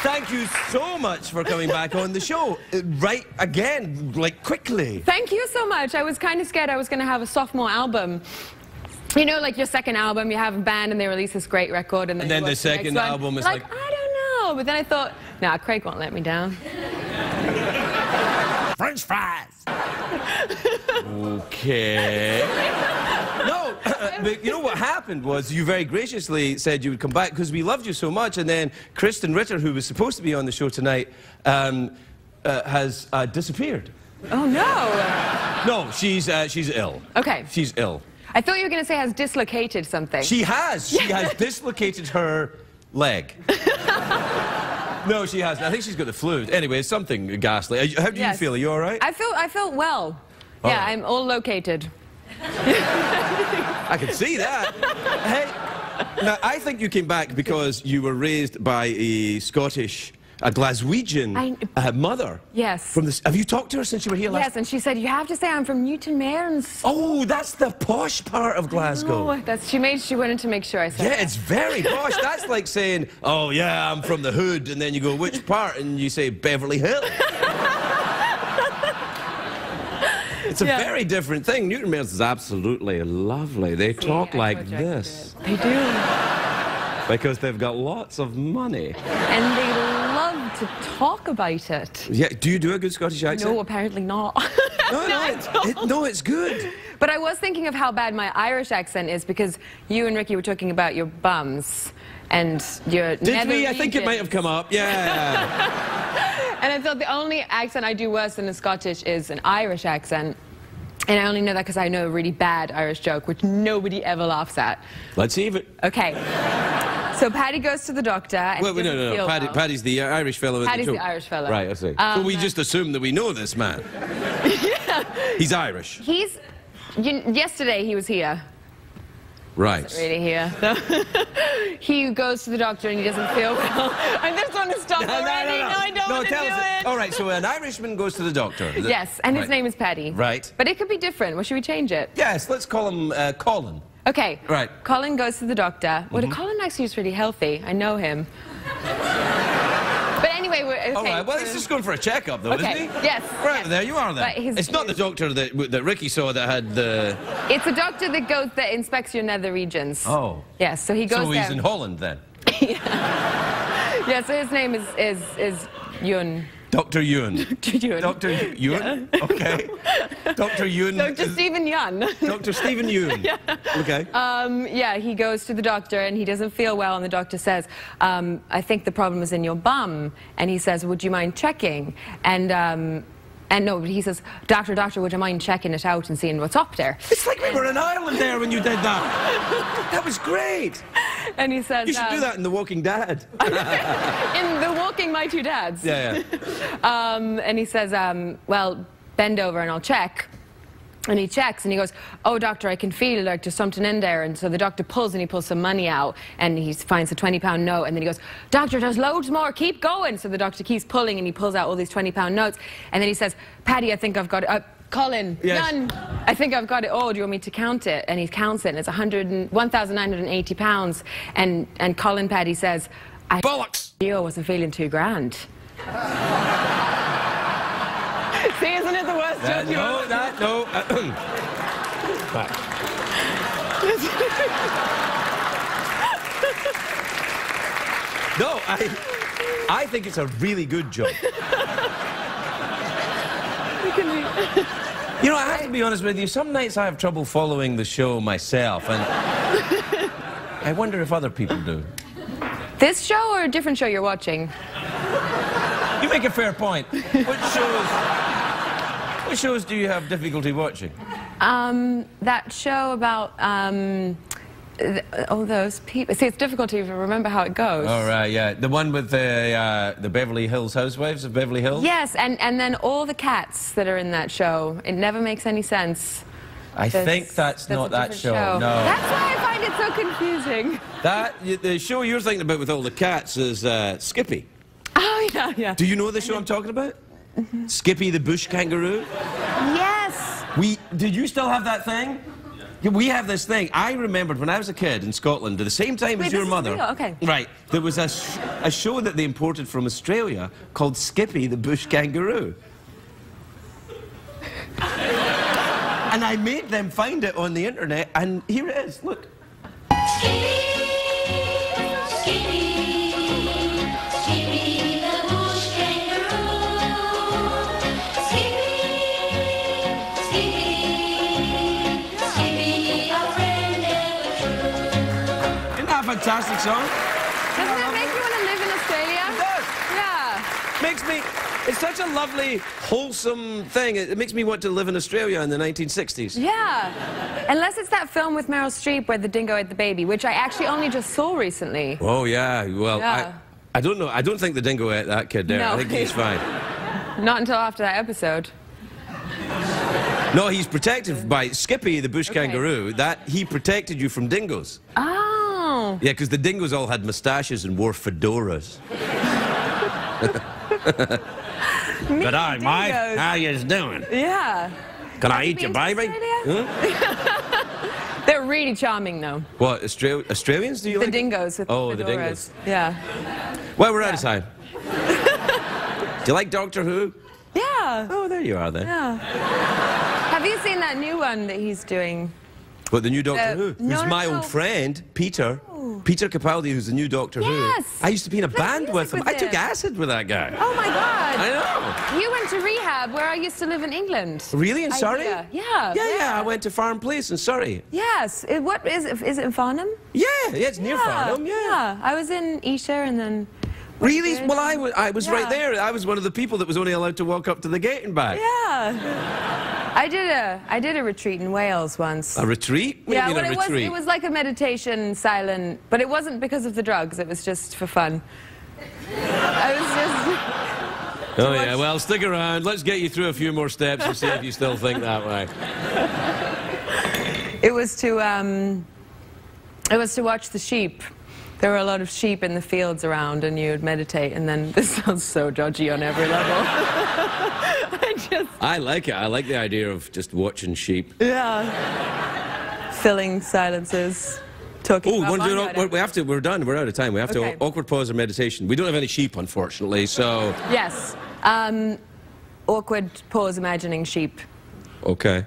thank you so much for coming back on the show. Right again, like quickly. Thank you so much. I was kind of scared I was going to have a sophomore album. You know, like your second album, you have a band and they release this great record, and then the second album is like, I don't know. But then I thought, nah, Craig won't let me down. French fries. Okay. No, but you know what happened was you very graciously said you would come back because we loved you so much, and then Kristen Ritter, who was supposed to be on the show tonight, has disappeared. Oh no. No, she's ill. Okay. She's ill. I thought you were going to say has dislocated something. She has. She has dislocated her leg. No, she hasn't. I think she's got the flu. Anyway, it's something ghastly. How do you feel? Are you all right? I felt well. Oh. Yeah, I'm all located. I can see that. Hey, now I think you came back because you were raised by a Glaswegian mother. Yes. Have you talked to her since you were here last? Yes, and she said, you have to say I'm from Newton Mearns. Oh, that's the posh part of Glasgow. She wanted to make sure I said that. Yeah, it's very posh. That's like saying, oh yeah, I'm from the hood, and then you go, which part? And you say Beverly Hills. It's a very different thing. Newton Mearns is absolutely lovely. They talk like this. They do. Because they've got lots of money. And they love to talk about it. Yeah, do you do a good Scottish accent? No, apparently not. No, it's good. But I was thinking of how bad my Irish accent is because you and Ricky were talking about your bums and your Did we? I think it might have come up. Yeah. And I thought the only accent I do worse than a Scottish is an Irish accent. And I only know that because I know a really bad Irish joke, which nobody ever laughs at. Let's see if it... Okay. So Paddy goes to the doctor and no. Paddy's the Irish fellow. Paddy's the Irish fellow. Right, I see. So we just assume that we know this man. Yeah. He's Irish. Yesterday he was here. Right. He wasn't really here. So he goes to the doctor and he doesn't feel well. I just want to stop already. No, I don't want to do it. All right, so an Irishman goes to the doctor. Yes, and his name is Paddy. Right. But it could be different. Well, should we change it? Yes, let's call him Colin. Okay. Right. Colin goes to the doctor. Well, Colin actually is really healthy. I know him. But anyway, we're okay. All right, well, he's just going for a checkup, though, isn't he? Yes. Right, there you are, then. It's not the doctor that Ricky saw that had the... It's a doctor that inspects your nether regions. Oh. Yes, so he goes So he's in Holland, then? Yeah, so his name is Yun. Dr. Yun. Dr. Yun. Dr. Yun? Yeah. Okay. Dr. Yun. Dr. Stephen Yun. Dr. Stephen Yun. Yeah. Okay. Yeah, he goes to the doctor and he doesn't feel well, and the doctor says, I think the problem is in your bum. And he says, would you mind checking? And no, he says, doctor, would you mind checking it out and seeing what's up there? It's like we were in Ireland there when you did that. That was great. And he says... You should do that in The Walking Dad. In The Walking My Two Dads. Yeah. And he says, well, bend over and I'll check. And he checks and he goes, oh, doctor, I can feel like there's something in there. And so the doctor pulls and he pulls some money out and he finds a £20 note. And then he goes, doctor, there's loads more. Keep going. So the doctor keeps pulling and he pulls out all these £20 notes. And then he says, Paddy, I think I've got it. Colin, Yun, I think I've got it all. Do you want me to count it? And he counts it and it's £1,980. And Colin Paddy says, bollocks! I wasn't feeling too grand. See, isn't it the worst joke you ever? No. No, I think it's a really good joke. You know, I have to be honest with you, some nights I have trouble following the show myself, and I wonder if other people do. This show or a different show you're watching? You make a fair point. What shows do you have difficulty watching? That show about all those people. See, it's difficult to even remember how it goes. Oh, right, yeah. The one with the Beverly Hills Housewives of Beverly Hills? Yes, and then all the cats that are in that show. It never makes any sense. I think that's not that show. No. That's why I find it so confusing. The show you're thinking about with all the cats is Skippy. Oh, yeah. Do you know the show I'm talking about? Skippy the bush kangaroo? Yes. Did you still have that thing? We have this thing. I remembered when I was a kid in Scotland, at the same time as your mother. Real? Okay. Right. There was a show that they imported from Australia called Skippy the Bush Kangaroo. And I made them find it on the internet, and here it is. Look. Fantastic song. Doesn't that make you want to live in Australia? It does. Yeah. Makes me... It's such a lovely, wholesome thing. It makes me want to live in Australia in the 1960s. Yeah. Unless it's that film with Meryl Streep where the dingo ate the baby, which I actually only just saw recently. Oh, yeah. Well, yeah. I don't know. I don't think the dingo ate that kid there. No. I think he's fine. Not until after that episode. No, he's protected by Skippy, the bush kangaroo. He protected you from dingoes. Oh. Yeah, because the dingoes all had moustaches and wore fedoras. But hi, Mike. How you doing? Yeah. Can I eat your baby? Huh? They're really charming, though. What, Australians? Do you like? The dingoes with the fedoras. dingoes. Yeah. Well, we're out of time. Do you like Doctor Who? Yeah. Oh, there you are then. Yeah. Have you seen that new one that he's doing? What, the new Doctor Who? Who's my old friend, Peter. Peter Capaldi, who's the new Doctor Who. I used to be in a band with him. I took acid with that guy. Oh, my God. I know. You went to rehab where I used to live in England. Really? In Surrey? Yeah. Yeah, I went to Farm Place in Surrey. Yes. What is it? Is it in Farnham? Yeah, it's near Farnham, yeah. I was in Esher and then... Really? Well, I was right there. I was one of the people that was only allowed to walk up to the gate and back. Yeah. I did a retreat in Wales once. A retreat? What do you mean a retreat? It was like a meditation, silent, but it wasn't because of the drugs. It was just for fun. I was just... Oh, yeah, well, stick around. Let's get you through a few more steps and see if you still think that way. It was to watch the sheep. There were a lot of sheep in the fields around, and you would meditate, and then this sounds so dodgy on every level. I like it. I like the idea of just watching sheep. Yeah. Filling silences, talking about we're done. We're out of time. We have to awkward pause or meditation. We don't have any sheep, unfortunately, so... Yes. Awkward pause imagining sheep. Okay.